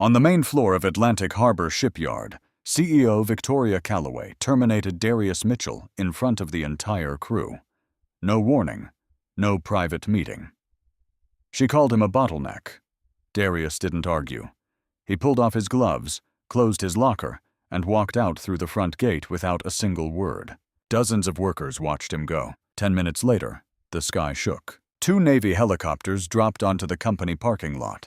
On the main floor of Atlantic Harbor Shipyard, CEO Victoria Calloway terminated Darius Mitchell in front of the entire crew. No warning, no private meeting. She called him a bottleneck. Darius didn't argue. He pulled off his gloves, closed his locker, and walked out through the front gate without a single word. Dozens of workers watched him go. 10 minutes later, the sky shook. 2 Navy helicopters dropped onto the company parking lot.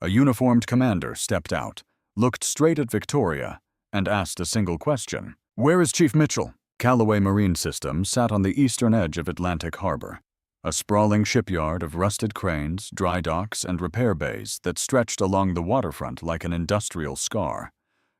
A uniformed commander stepped out, looked straight at Victoria, and asked a single question. "Where is Chief Mitchell?" Callaway Marine Systems sat on the eastern edge of Atlantic Harbor, a sprawling shipyard of rusted cranes, dry docks, and repair bays that stretched along the waterfront like an industrial scar.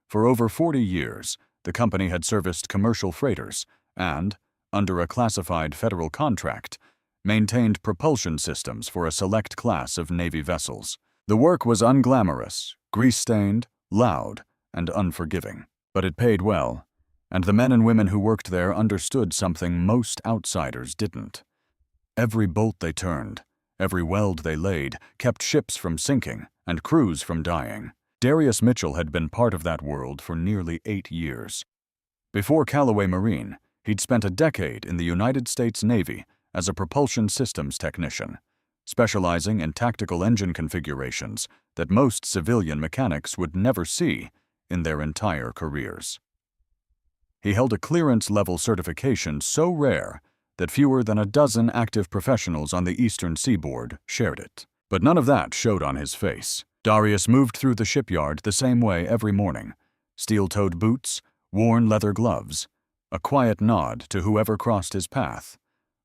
For over 40 years, the company had serviced commercial freighters and, under a classified federal contract, maintained propulsion systems for a select class of Navy vessels. The work was unglamorous, grease-stained, loud, and unforgiving. But it paid well, and the men and women who worked there understood something most outsiders didn't. Every bolt they turned, every weld they laid, kept ships from sinking and crews from dying. Darius Mitchell had been part of that world for nearly 8 years. Before Callaway Marine, he'd spent a decade in the United States Navy as a propulsion systems technician, specializing in tactical engine configurations that most civilian mechanics would never see in their entire careers. He held a clearance-level certification so rare that fewer than a dozen active professionals on the eastern seaboard shared it. But none of that showed on his face. Darius moved through the shipyard the same way every morning: steel-toed boots, worn leather gloves, a quiet nod to whoever crossed his path.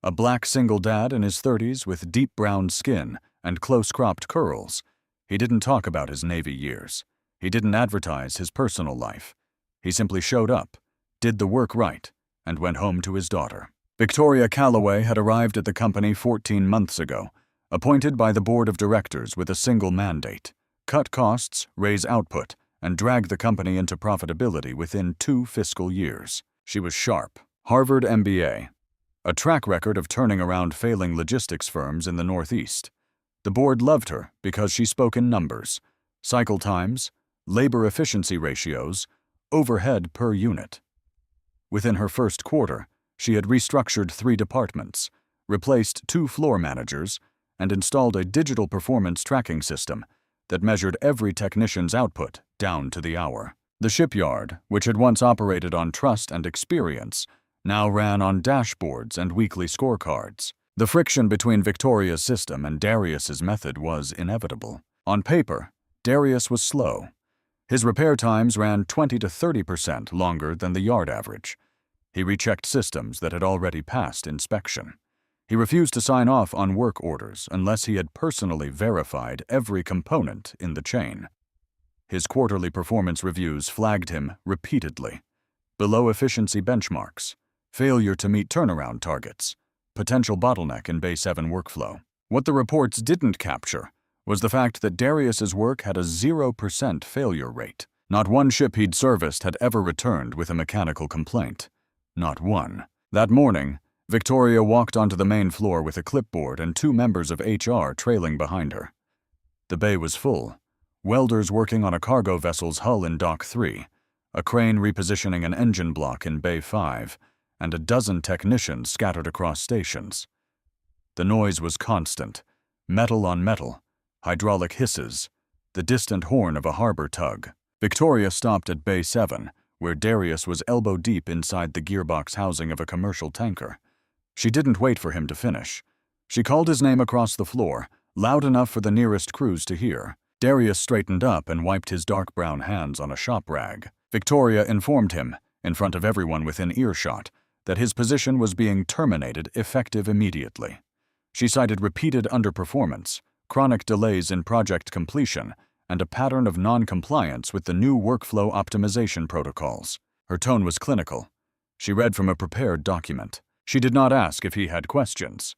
A black single dad in his 30s with deep brown skin and close-cropped curls. He didn't talk about his Navy years. He didn't advertise his personal life. He simply showed up, did the work right, and went home to his daughter. Victoria Calloway had arrived at the company 14 months ago, appointed by the board of directors with a single mandate: cut costs, raise output, and drag the company into profitability within 2 fiscal years. She was sharp. Harvard MBA. A track record of turning around failing logistics firms in the Northeast. The board loved her because she spoke in numbers: cycle times, labor efficiency ratios, overhead per unit. Within her first quarter, she had restructured 3 departments, replaced 2 floor managers, and installed a digital performance tracking system that measured every technician's output down to the hour. The shipyard, which had once operated on trust and experience, now ran on dashboards and weekly scorecards. The friction between Victoria's system and Darius's method was inevitable. On paper, Darius was slow. His repair times ran 20 to 30% longer than the yard average. He rechecked systems that had already passed inspection. He refused to sign off on work orders unless he had personally verified every component in the chain. His quarterly performance reviews flagged him repeatedly: below efficiency benchmarks, failure to meet turnaround targets, potential bottleneck in Bay 7 workflow. What the reports didn't capture was the fact that Darius's work had a 0% failure rate. Not one ship he'd serviced had ever returned with a mechanical complaint. Not one. That morning, Victoria walked onto the main floor with a clipboard and 2 members of HR trailing behind her. The bay was full. Welders working on a cargo vessel's hull in Dock 3, a crane repositioning an engine block in Bay 5, and a dozen technicians scattered across stations. The noise was constant: metal on metal, hydraulic hisses, the distant horn of a harbor tug. Victoria stopped at Bay 7, where Darius was elbow-deep inside the gearbox housing of a commercial tanker. She didn't wait for him to finish. She called his name across the floor, loud enough for the nearest crews to hear. Darius straightened up and wiped his dark brown hands on a shop rag. Victoria informed him, in front of everyone within earshot, that his position was being terminated effective immediately. She cited repeated underperformance, chronic delays in project completion, and a pattern of non-compliance with the new workflow optimization protocols. Her tone was clinical. She read from a prepared document. She did not ask if he had questions.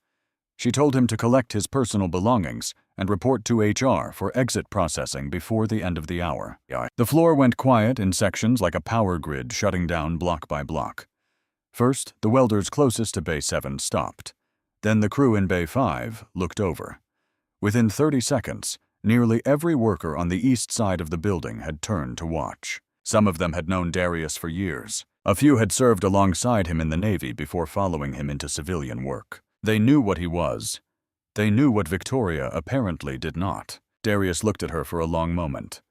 She told him to collect his personal belongings and report to HR for exit processing before the end of the hour. The floor went quiet in sections like a power grid shutting down block by block. First, the welders closest to Bay 7 stopped. Then the crew in Bay 5 looked over. Within 30 seconds, Nearly every worker on the east side of the building had turned to watch. Some of them had known Darius for years. A few had served alongside him in the Navy before following him into civilian work. They knew what he was. They knew what Victoria apparently did not. Darius looked at her for a long moment.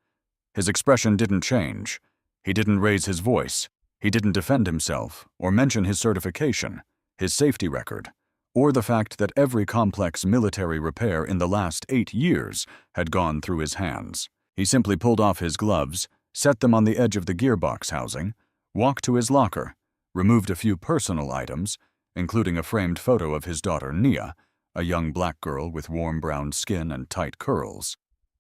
His expression didn't change. He didn't raise his voice. He didn't defend himself or mention his certification, his safety record, or the fact that every complex military repair in the last 8 years had gone through his hands. He simply pulled off his gloves, set them on the edge of the gearbox housing, walked to his locker, removed a few personal items, including a framed photo of his daughter Nia, a young black girl with warm brown skin and tight curls,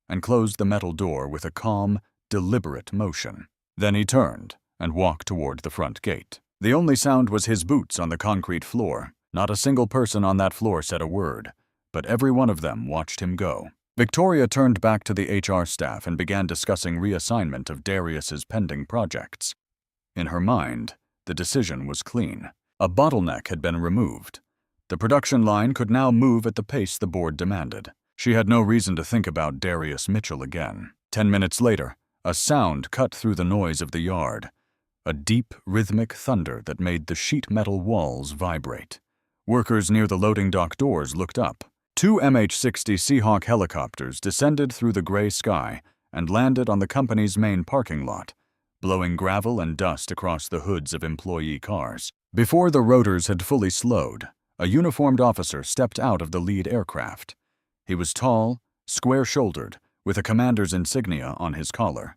and closed the metal door with a calm, deliberate motion. Then he turned and walked toward the front gate. The only sound was his boots on the concrete floor. Not a single person on that floor said a word, but every one of them watched him go. Victoria turned back to the HR staff and began discussing reassignment of Darius's pending projects. In her mind, the decision was clean. A bottleneck had been removed. The production line could now move at the pace the board demanded. She had no reason to think about Darius Mitchell again. 10 minutes later, a sound cut through the noise of the yard. A deep, rhythmic thunder that made the sheet metal walls vibrate. Workers near the loading dock doors looked up. 2 MH-60 Seahawk helicopters descended through the gray sky and landed on the company's main parking lot, blowing gravel and dust across the hoods of employee cars. Before the rotors had fully slowed, a uniformed officer stepped out of the lead aircraft. He was tall, square-shouldered, with a commander's insignia on his collar.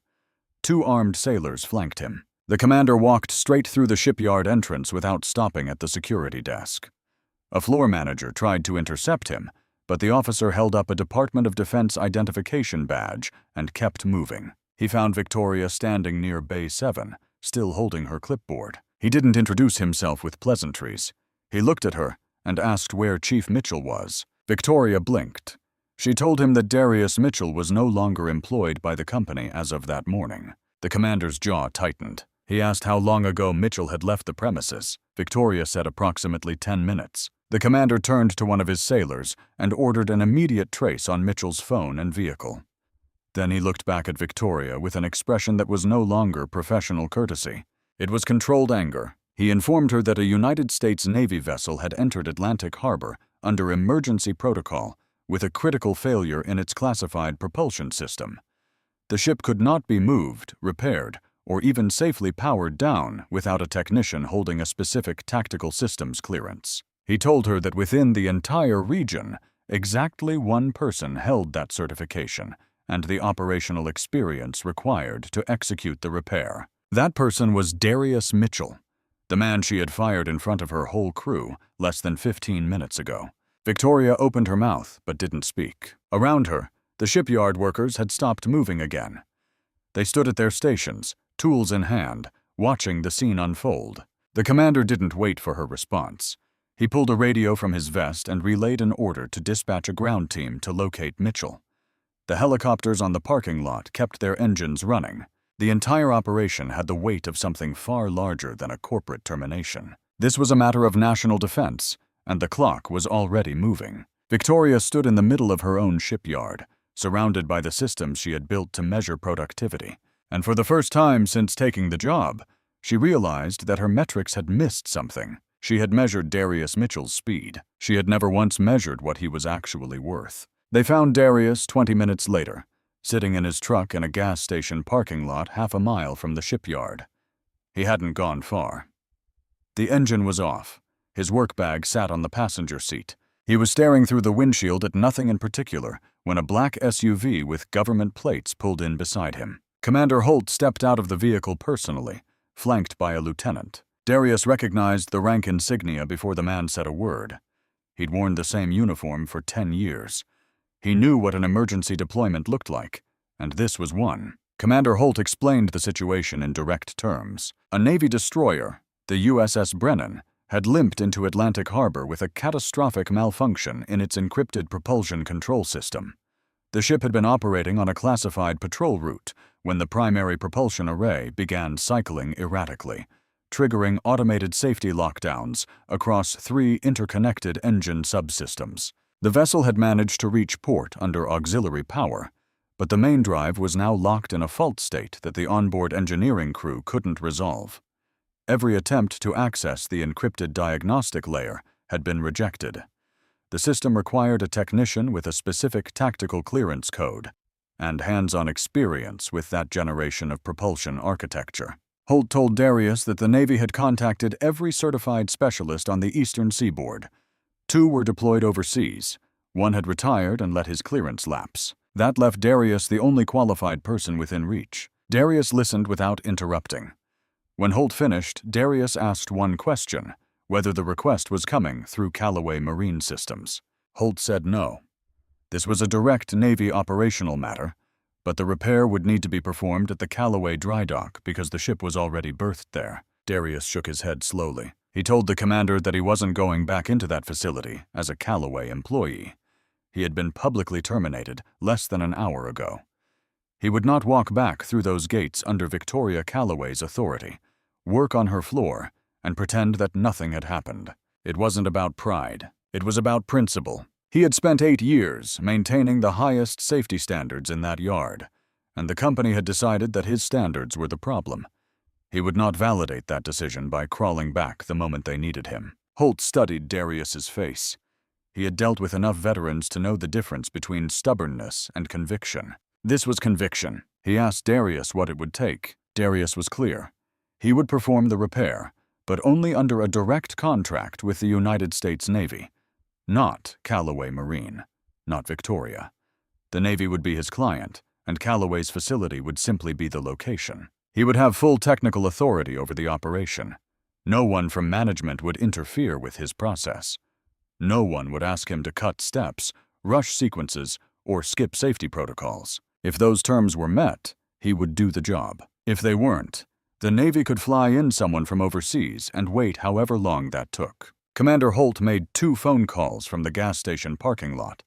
2 armed sailors flanked him. The commander walked straight through the shipyard entrance without stopping at the security desk. A floor manager tried to intercept him, but the officer held up a Department of Defense identification badge and kept moving. He found Victoria standing near Bay 7, still holding her clipboard. He didn't introduce himself with pleasantries. He looked at her and asked where Chief Mitchell was. Victoria blinked. She told him that Darius Mitchell was no longer employed by the company as of that morning. The commander's jaw tightened. He asked how long ago Mitchell had left the premises. Victoria said approximately 10 minutes. The commander turned to one of his sailors and ordered an immediate trace on Mitchell's phone and vehicle. Then he looked back at Victoria with an expression that was no longer professional courtesy. It was controlled anger. He informed her that a United States Navy vessel had entered Atlantic Harbor under emergency protocol with a critical failure in its classified propulsion system. The ship could not be moved, repaired, or even safely powered down without a technician holding a specific tactical systems clearance. He told her that within the entire region, exactly 1 person held that certification and the operational experience required to execute the repair. That person was Darius Mitchell, the man she had fired in front of her whole crew less than 15 minutes ago. Victoria opened her mouth but didn't speak. Around her, the shipyard workers had stopped moving again. They stood at their stations, tools in hand, watching the scene unfold. The commander didn't wait for her response. He pulled a radio from his vest and relayed an order to dispatch a ground team to locate Mitchell. The helicopters on the parking lot kept their engines running. The entire operation had the weight of something far larger than a corporate termination. This was a matter of national defense, and the clock was already moving. Victoria stood in the middle of her own shipyard, surrounded by the systems she had built to measure productivity. And for the first time since taking the job, she realized that her metrics had missed something. She had measured Darius Mitchell's speed. She had never once measured what he was actually worth. They found Darius 20 minutes later, sitting in his truck in a gas station parking lot half a mile from the shipyard. He hadn't gone far. The engine was off. His work bag sat on the passenger seat. He was staring through the windshield at nothing in particular when a black SUV with government plates pulled in beside him. Commander Holt stepped out of the vehicle personally, flanked by a lieutenant. Darius recognized the rank insignia before the man said a word. He'd worn the same uniform for 10 years. He knew what an emergency deployment looked like, and this was one. Commander Holt explained the situation in direct terms. A Navy destroyer, the USS Brennan, had limped into Atlantic Harbor with a catastrophic malfunction in its encrypted propulsion control system. The ship had been operating on a classified patrol route when the primary propulsion array began cycling erratically, triggering automated safety lockdowns across 3 interconnected engine subsystems. The vessel had managed to reach port under auxiliary power, But the main drive was now locked in a fault state that the onboard engineering crew couldn't resolve. Every attempt to access the encrypted diagnostic layer had been rejected. The system required a technician with a specific tactical clearance code and hands-on experience with that generation of propulsion architecture. Holt told Darius that the Navy had contacted every certified specialist on the eastern seaboard. 2 were deployed overseas. 1 had retired and let his clearance lapse. That left Darius the only qualified person within reach. Darius listened without interrupting. When Holt finished, Darius asked one question: whether the request was coming through Callaway Marine Systems. Holt said no. This was a direct Navy operational matter, but the repair would need to be performed at the Callaway dry dock because the ship was already berthed there. Darius shook his head slowly. He told the commander that he wasn't going back into that facility as a Callaway employee. He had been publicly terminated less than an hour ago. He would not walk back through those gates under Victoria Callaway's authority, work on her floor, and pretend that nothing had happened. It wasn't about pride. It was about principle. He had spent 8 years maintaining the highest safety standards in that yard, and the company had decided that his standards were the problem. He would not validate that decision by crawling back the moment they needed him. Holt studied Darius's face. He had dealt with enough veterans to know the difference between stubbornness and conviction. This was conviction. He asked Darius what it would take. Darius was clear. He would perform the repair, but only under a direct contract with the United States Navy, not Callaway Marine, not Victoria. The Navy would be his client, and Callaway's facility would simply be the location. He would have full technical authority over the operation. No one from management would interfere with his process. No one would ask him to cut steps, rush sequences, or skip safety protocols. If those terms were met, he would do the job. If they weren't, the Navy could fly in someone from overseas and wait however long that took. Commander Holt made 2 phone calls from the gas station parking lot.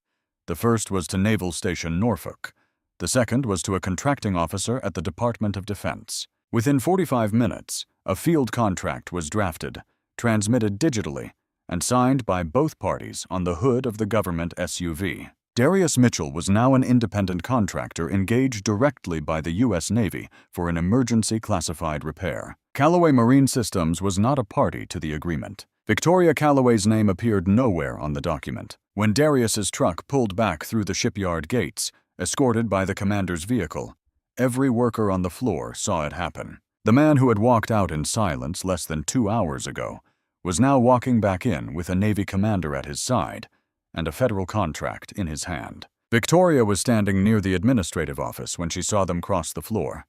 The first was to Naval Station Norfolk. The second was to a contracting officer at the Department of Defense. Within 45 minutes, a field contract was drafted, transmitted digitally, and signed by both parties on the hood of the government SUV. Darius Mitchell was now an independent contractor engaged directly by the U.S. Navy for an emergency classified repair. Callaway Marine Systems was not a party to the agreement. Victoria Callaway's name appeared nowhere on the document. When Darius's truck pulled back through the shipyard gates, escorted by the commander's vehicle, every worker on the floor saw it happen. The man who had walked out in silence less than 2 hours ago was now walking back in with a Navy commander at his side and a federal contract in his hand. Victoria was standing near the administrative office when she saw them cross the floor.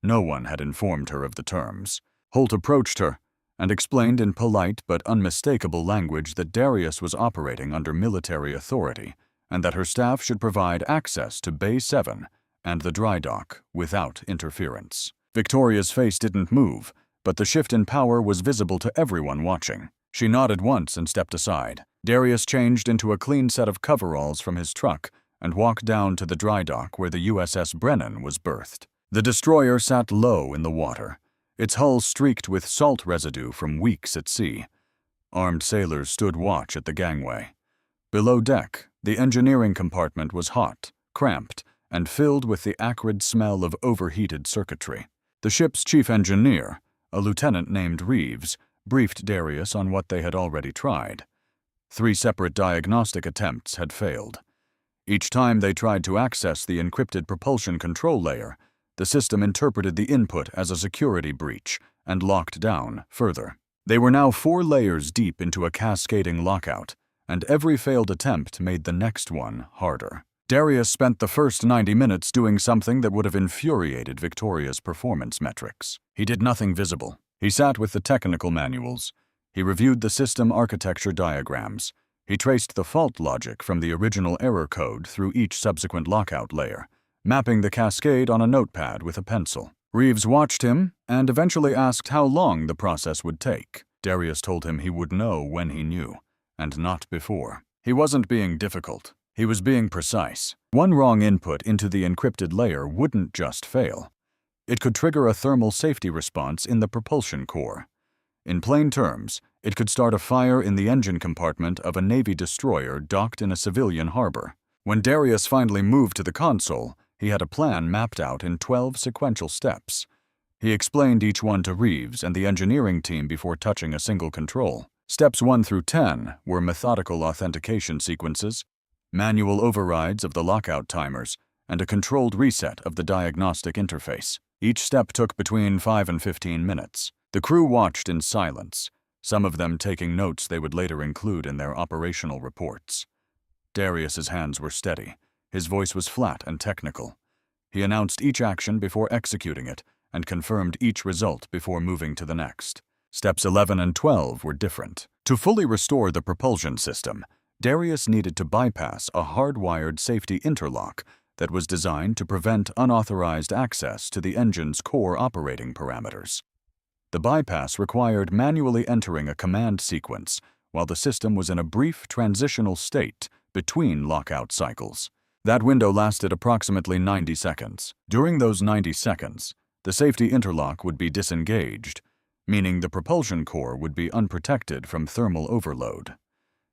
No one had informed her of the terms. Holt approached her and explained in polite but unmistakable language that Darius was operating under military authority and that her staff should provide access to Bay 7 and the dry dock without interference. Victoria's face didn't move, but the shift in power was visible to everyone watching. She nodded once and stepped aside. Darius changed into a clean set of coveralls from his truck and walked down to the dry dock where the USS Brennan was berthed. The destroyer sat low in the water, its hull streaked with salt residue from weeks at sea. Armed sailors stood watch at the gangway. Below deck, the engineering compartment was hot, cramped, and filled with the acrid smell of overheated circuitry. The ship's chief engineer, a lieutenant named Reeves, briefed Darius on what they had already tried. 3 separate diagnostic attempts had failed. Each time they tried to access the encrypted propulsion control layer, the system interpreted the input as a security breach and locked down further. They were now 4 layers deep into a cascading lockout, and every failed attempt made the next one harder. Darius spent the first 90 minutes doing something that would have infuriated Victoria's performance metrics. He did nothing visible. He sat with the technical manuals. He reviewed the system architecture diagrams. He traced the fault logic from the original error code through each subsequent lockout layer, mapping the cascade on a notepad with a pencil. Reeves watched him and eventually asked how long the process would take. Darius told him he would know when he knew, and not before. He wasn't being difficult. He was being precise. One wrong input into the encrypted layer wouldn't just fail. It could trigger a thermal safety response in the propulsion core. In plain terms, it could start a fire in the engine compartment of a Navy destroyer docked in a civilian harbor. When Darius finally moved to the console, He had a plan mapped out in 12 sequential steps. He explained each one to Reeves and the engineering team before touching a single control. Steps 1 through 10 were methodical authentication sequences, manual overrides of the lockout timers, and a controlled reset of the diagnostic interface. Each step took between 5 and 15 minutes. The crew watched in silence, some of them taking notes they would later include in their operational reports. Darius's hands were steady. His voice was flat and technical. He announced each action before executing it and confirmed each result before moving to the next. Steps 11 and 12 were different. To fully restore the propulsion system, Darius needed to bypass a hardwired safety interlock that was designed to prevent unauthorized access to the engine's core operating parameters. The bypass required manually entering a command sequence while the system was in a brief transitional state between lockout cycles. That window lasted approximately 90 seconds. During those 90 seconds, the safety interlock would be disengaged, meaning the propulsion core would be unprotected from thermal overload.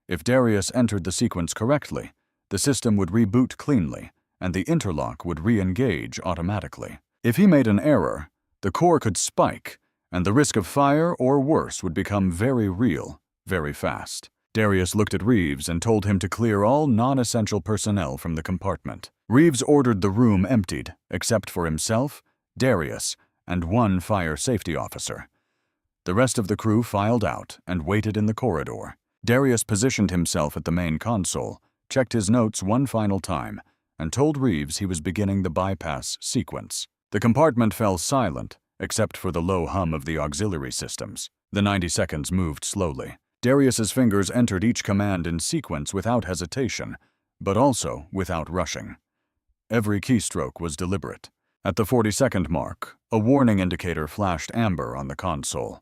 If Darius entered the sequence correctly, the system would reboot cleanly, and the interlock would re-engage automatically. If he made an error, the core could spike, and the risk of fire or worse would become very real, very fast. Darius looked at Reeves and told him to clear all non-essential personnel from the compartment. Reeves ordered the room emptied, except for himself, Darius, and one fire safety officer. The rest of the crew filed out and waited in the corridor. Darius positioned himself at the main console, checked his notes one final time, and told Reeves he was beginning the bypass sequence. The compartment fell silent, except for the low hum of the auxiliary systems. The 90 seconds moved slowly. Darius's fingers entered each command in sequence without hesitation, but also without rushing. Every keystroke was deliberate. At the 40-second mark, a warning indicator flashed amber on the console.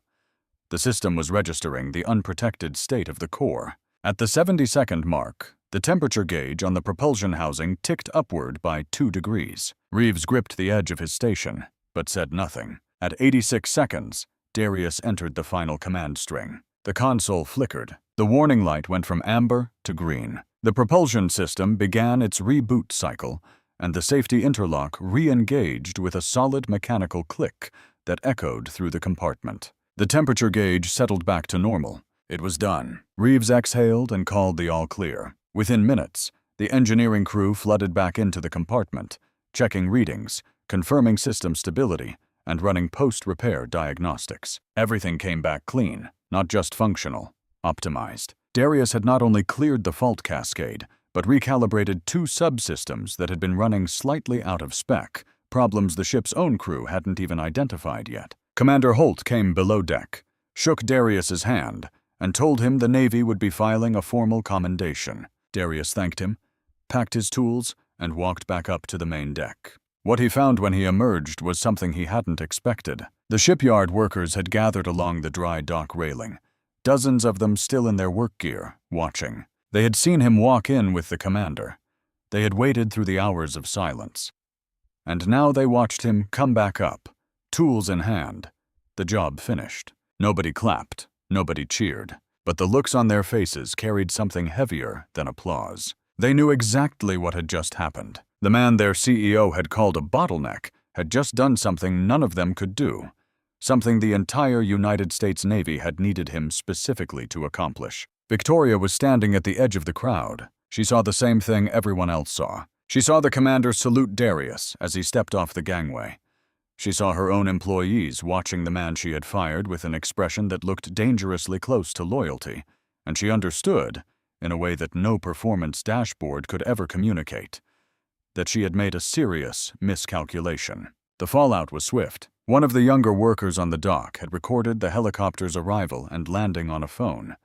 The system was registering the unprotected state of the core. At the 70-second mark, the temperature gauge on the propulsion housing ticked upward by 2 degrees. Reeves gripped the edge of his station, but said nothing. At 86 seconds, Darius entered the final command string. The console flickered. The warning light went from amber to green. The propulsion system began its reboot cycle, and the safety interlock re-engaged with a solid mechanical click that echoed through the compartment. The temperature gauge settled back to normal. It was done. Reeves exhaled and called the all-clear. Within minutes, the engineering crew flooded back into the compartment, checking readings, confirming system stability, and running post-repair diagnostics. Everything came back clean, not just functional, optimized. Darius had not only cleared the fault cascade, but recalibrated 2 subsystems that had been running slightly out of spec, problems the ship's own crew hadn't even identified yet. Commander Holt came below deck, shook Darius's hand, and told him the Navy would be filing a formal commendation. Darius thanked him, packed his tools, and walked back up to the main deck. What he found when he emerged was something he hadn't expected. The shipyard workers had gathered along the dry dock railing, dozens of them still in their work gear, watching. They had seen him walk in with the commander. They had waited through the hours of silence. And now they watched him come back up, tools in hand, the job finished. Nobody clapped, nobody cheered, but the looks on their faces carried something heavier than applause. They knew exactly what had just happened. The man their CEO had called a bottleneck had just done something none of them could do, something the entire United States Navy had needed him specifically to accomplish. Victoria was standing at the edge of the crowd. She saw the same thing everyone else saw. She saw the commander salute Darius as he stepped off the gangway. She saw her own employees watching the man she had fired with an expression that looked dangerously close to loyalty, and she understood, in a way that no performance dashboard could ever communicate, that she had made a serious miscalculation. The fallout was swift. One of the younger workers on the dock had recorded the helicopter's arrival and landing on a phone.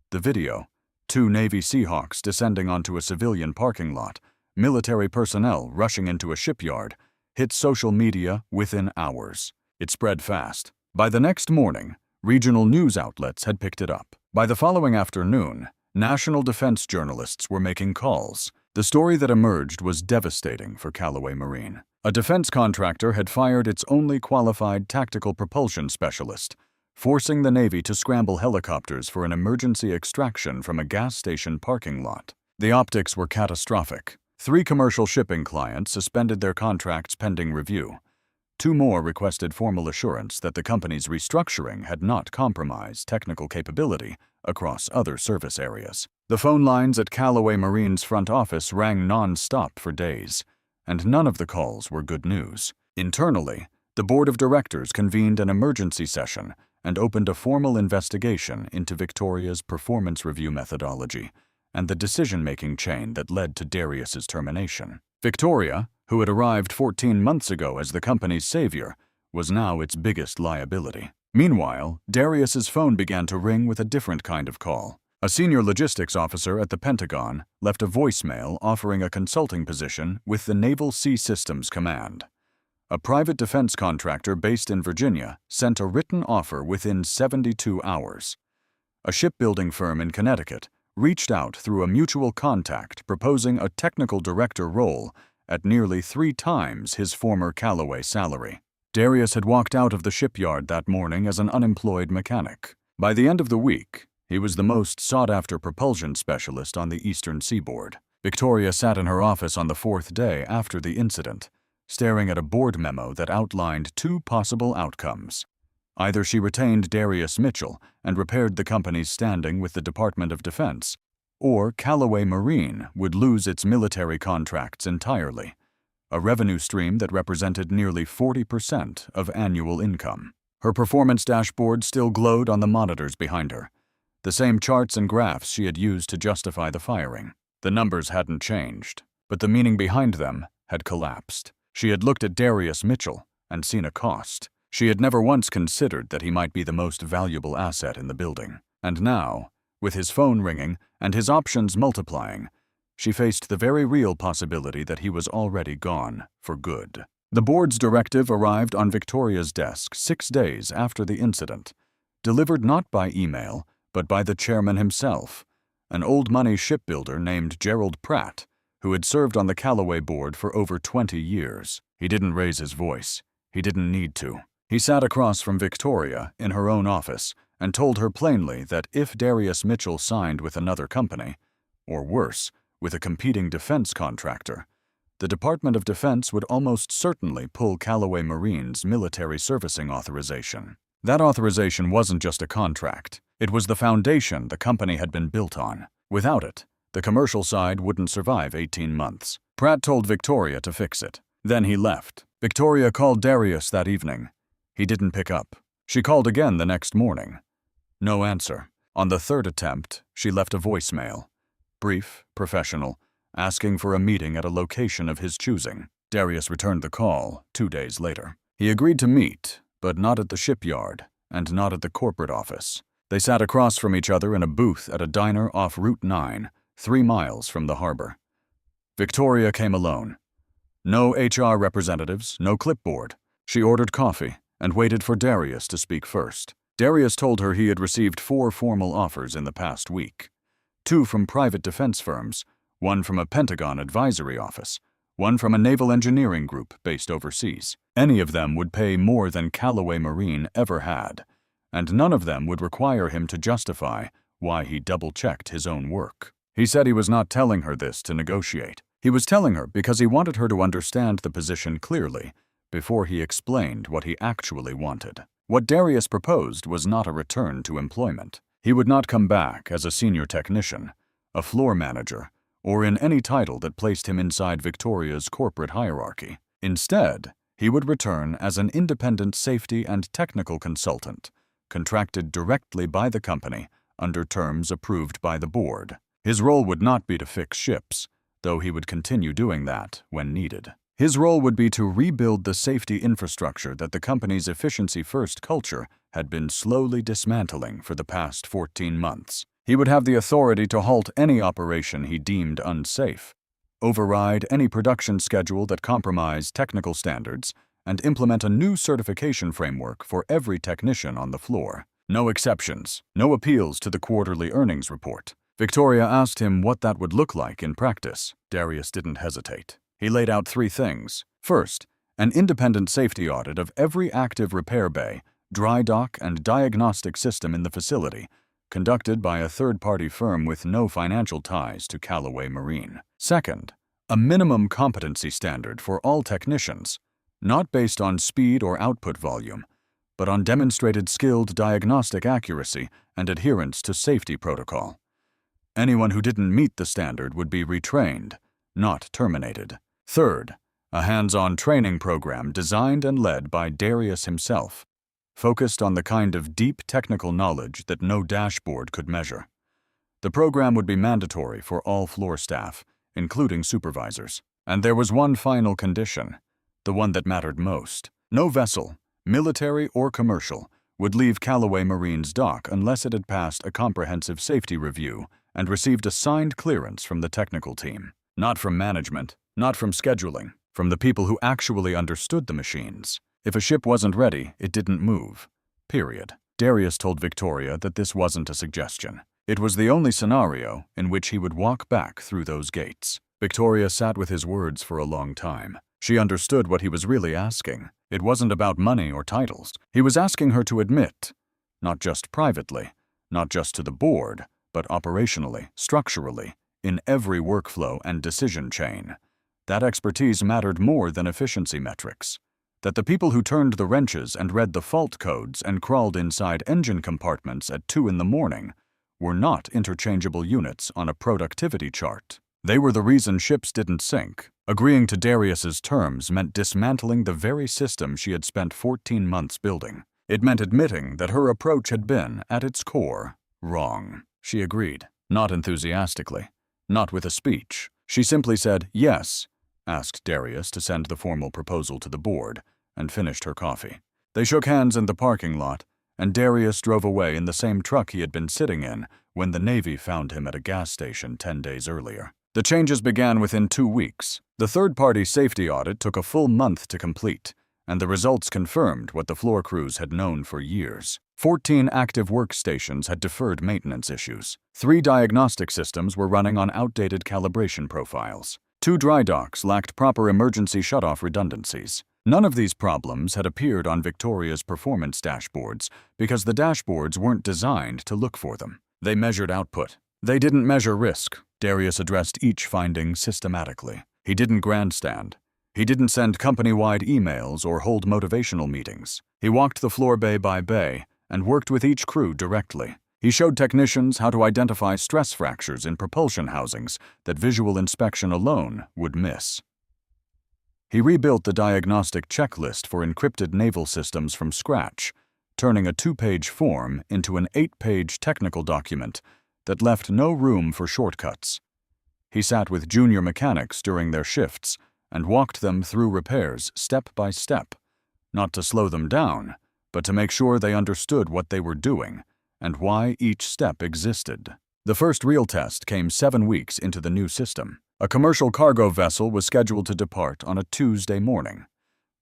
The video, 2 Navy Seahawks descending onto a civilian parking lot, military personnel rushing into a shipyard, hit social media within hours. It spread fast. By the next morning, regional news outlets had picked it up. By the following afternoon, national defense journalists were making calls. The story that emerged was devastating for Callaway Marine. A defense contractor had fired its only qualified tactical propulsion specialist, forcing the Navy to scramble helicopters for an emergency extraction from a gas station parking lot. The optics were catastrophic. 3 commercial shipping clients suspended their contracts pending review. 2 more requested formal assurance that the company's restructuring had not compromised technical capability across other service areas. The phone lines at Callaway Marine's front office rang non-stop for days, and none of the calls were good news. Internally, the board of directors convened an emergency session and opened a formal investigation into Victoria's performance review methodology and the decision-making chain that led to Darius's termination. Victoria, who had arrived 14 months ago as the company's savior, was now its biggest liability. Meanwhile, Darius's phone began to ring with a different kind of call. A senior logistics officer at the Pentagon left a voicemail offering a consulting position with the Naval Sea Systems Command. A private defense contractor based in Virginia sent a written offer within 72 hours. A shipbuilding firm in Connecticut reached out through a mutual contact proposing a technical director role at nearly 3 times his former Callaway salary. Darius had walked out of the shipyard that morning as an unemployed mechanic. By the end of the week, he was the most sought-after propulsion specialist on the eastern seaboard. Victoria sat in her office on the 4th day after the incident, staring at a board memo that outlined 2 possible outcomes. Either she retained Darius Mitchell and repaired the company's standing with the Department of Defense, or Callaway Marine would lose its military contracts entirely, a revenue stream that represented nearly 40% of annual income. Her performance dashboard still glowed on the monitors behind her, the same charts and graphs she had used to justify the firing. The numbers hadn't changed, but the meaning behind them had collapsed. She had looked at Darius Mitchell and seen a cost. She had never once considered that he might be the most valuable asset in the building. And now, with his phone ringing and his options multiplying, she faced the very real possibility that he was already gone for good. The board's directive arrived on Victoria's desk 6 days after the incident, delivered not by email, but by the chairman himself, an old-money shipbuilder named Gerald Pratt, who had served on the Callaway board for over 20 years. He didn't raise his voice. He didn't need to. He sat across from Victoria in her own office and told her plainly that if Darius Mitchell signed with another company, or worse, with a competing defense contractor, the Department of Defense would almost certainly pull Callaway Marine's military servicing authorization. That authorization wasn't just a contract. It was the foundation the company had been built on. Without it, the commercial side wouldn't survive 18 months. Pratt told Victoria to fix it. Then he left. Victoria called Darius that evening. He didn't pick up. She called again the next morning. No answer. On the 3rd attempt, she left a voicemail. Brief, professional, asking for a meeting at a location of his choosing. Darius returned the call 2 days later. He agreed to meet, but not at the shipyard, and not at the corporate office. They sat across from each other in a booth at a diner off Route 9, 3 miles from the harbor. Victoria came alone. No HR representatives, no clipboard. She ordered coffee and waited for Darius to speak first. Darius told her he had received 4 formal offers in the past week. 2 from private defense firms, 1 from a Pentagon advisory office, 1 from a naval engineering group based overseas. Any of them would pay more than Callaway Marine ever had, and none of them would require him to justify why he double-checked his own work. He said he was not telling her this to negotiate. He was telling her because he wanted her to understand the position clearly before he explained what he actually wanted. What Darius proposed was not a return to employment. He would not come back as a senior technician, a floor manager, or in any title that placed him inside Victoria's corporate hierarchy. Instead, he would return as an independent safety and technical consultant, contracted directly by the company under terms approved by the board. His role would not be to fix ships, though he would continue doing that when needed. His role would be to rebuild the safety infrastructure that the company's efficiency-first culture had been slowly dismantling for the past 14 months. He would have the authority to halt any operation he deemed unsafe, override any production schedule that compromised technical standards, and implement a new certification framework for every technician on the floor. No exceptions, no appeals to the quarterly earnings report. Victoria asked him what that would look like in practice. Darius didn't hesitate. He laid out 3 things. First, an independent safety audit of every active repair bay, dry dock, and diagnostic system in the facility, conducted by a third-party firm with no financial ties to Callaway Marine. Second, a minimum competency standard for all technicians, not based on speed or output volume, but on demonstrated skilled diagnostic accuracy and adherence to safety protocol. Anyone who didn't meet the standard would be retrained, not terminated. Third, a hands-on training program designed and led by Darius himself, focused on the kind of deep technical knowledge that no dashboard could measure. The program would be mandatory for all floor staff, including supervisors. And there was one final condition, the one that mattered most. No vessel, military or commercial, would leave Callaway Marine's dock unless it had passed a comprehensive safety review and received a signed clearance from the technical team. Not from management, not from scheduling, from the people who actually understood the machines. If a ship wasn't ready, it didn't move. Period. Darius told Victoria that this wasn't a suggestion. It was the only scenario in which he would walk back through those gates. Victoria sat with his words for a long time. She understood what he was really asking. It wasn't about money or titles. He was asking her to admit, not just privately, not just to the board, but operationally, structurally, in every workflow and decision chain, that expertise mattered more than efficiency metrics. That the people who turned the wrenches and read the fault codes and crawled inside engine compartments at 2 a.m. were not interchangeable units on a productivity chart. They were the reason ships didn't sink. Agreeing to Darius's terms meant dismantling the very system she had spent 14 months building. It meant admitting that her approach had been, at its core, wrong. She agreed, not enthusiastically, not with a speech. She simply said yes, asked Darius to send the formal proposal to the board, and finished her coffee. They shook hands in the parking lot, and Darius drove away in the same truck he had been sitting in when the Navy found him at a gas station 10 days earlier. The changes began within 2 weeks. The third-party safety audit took a full month to complete, and the results confirmed what the floor crews had known for years. 14 active workstations had deferred maintenance issues. 3 diagnostic systems were running on outdated calibration profiles. 2 dry docks lacked proper emergency shutoff redundancies. None of these problems had appeared on Victoria's performance dashboards because the dashboards weren't designed to look for them. They measured output. They didn't measure risk. Darius addressed each finding systematically. He didn't grandstand. He didn't send company-wide emails or hold motivational meetings. He walked the floor bay by bay and worked with each crew directly. He showed technicians how to identify stress fractures in propulsion housings that visual inspection alone would miss. He rebuilt the diagnostic checklist for encrypted naval systems from scratch, turning a 2-page form into an 8-page technical document that left no room for shortcuts. He sat with junior mechanics during their shifts and walked them through repairs step by step, not to slow them down, but to make sure they understood what they were doing and why each step existed. The first real test came 7 weeks into the new system. A commercial cargo vessel was scheduled to depart on a Tuesday morning.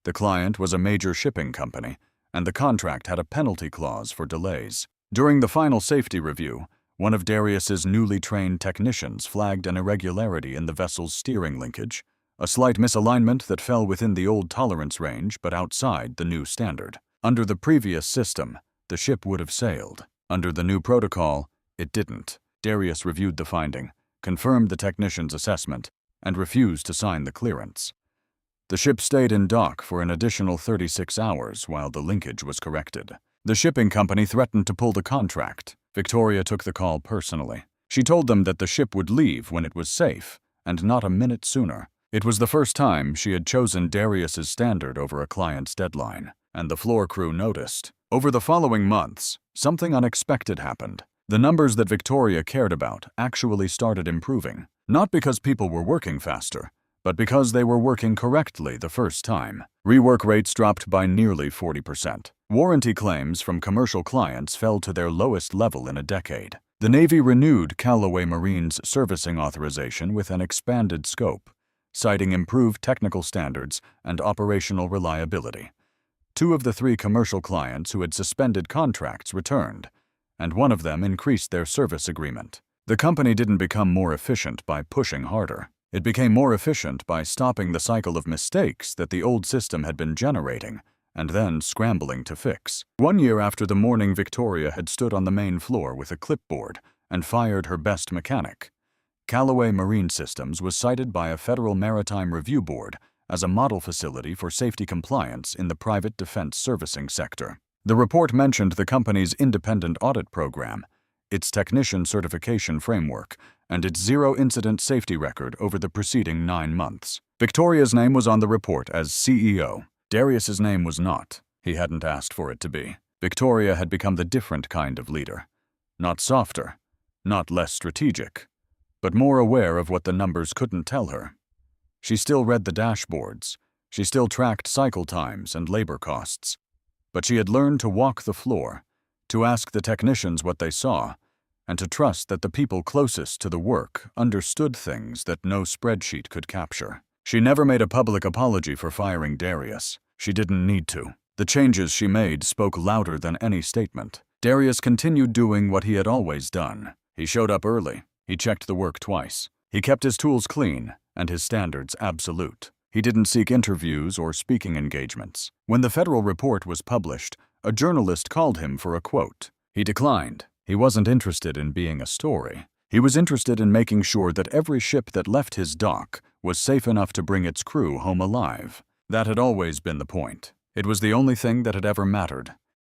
The client was a major shipping company, and the contract had a penalty clause for delays. During the final safety review, one of Darius's newly trained technicians flagged an irregularity in the vessel's steering linkage, a slight misalignment that fell within the old tolerance range but outside the new standard. Under the previous system, the ship would have sailed. Under the new protocol, it didn't. Darius reviewed the finding, confirmed the technician's assessment, and refused to sign the clearance. The ship stayed in dock for an additional 36 hours while the linkage was corrected. The shipping company threatened to pull the contract. Victoria took the call personally. She told them that the ship would leave when it was safe, and not a minute sooner. It was the first time she had chosen Darius's standard over a client's deadline, and the floor crew noticed. Over the following months, something unexpected happened. The numbers that Victoria cared about actually started improving, not because people were working faster, but because they were working correctly the first time. Rework rates dropped by nearly 40%. Warranty claims from commercial clients fell to their lowest level in a decade. The Navy renewed Callaway Marine's servicing authorization with an expanded scope, citing improved technical standards and operational reliability. 2 of the 3 commercial clients who had suspended contracts returned, and one of them increased their service agreement. The company didn't become more efficient by pushing harder. It became more efficient by stopping the cycle of mistakes that the old system had been generating and then scrambling to fix. 1 year after the morning Victoria had stood on the main floor with a clipboard and fired her best mechanic, Callaway Marine Systems was cited by a Federal Maritime Review Board as a model facility for safety compliance in the private defense servicing sector. The report mentioned the company's independent audit program, its technician certification framework, and its zero-incident safety record over the preceding 9 months. Victoria's name was on the report as CEO. Darius's name was not. He hadn't asked for it to be. Victoria had become the different kind of leader. Not softer, not less strategic, but more aware of what the numbers couldn't tell her. She still read the dashboards. She still tracked cycle times and labor costs. But she had learned to walk the floor, to ask the technicians what they saw, and to trust that the people closest to the work understood things that no spreadsheet could capture. She never made a public apology for firing Darius. She didn't need to. The changes she made spoke louder than any statement. Darius continued doing what he had always done. He showed up early. He checked the work twice. He kept his tools clean and his standards absolute. He didn't seek interviews or speaking engagements. When the federal report was published, a journalist called him for a quote. He declined. He wasn't interested in being a story. He was interested in making sure that every ship that left his dock was safe enough to bring its crew home alive. That had always been the point. It was the only thing that had ever mattered.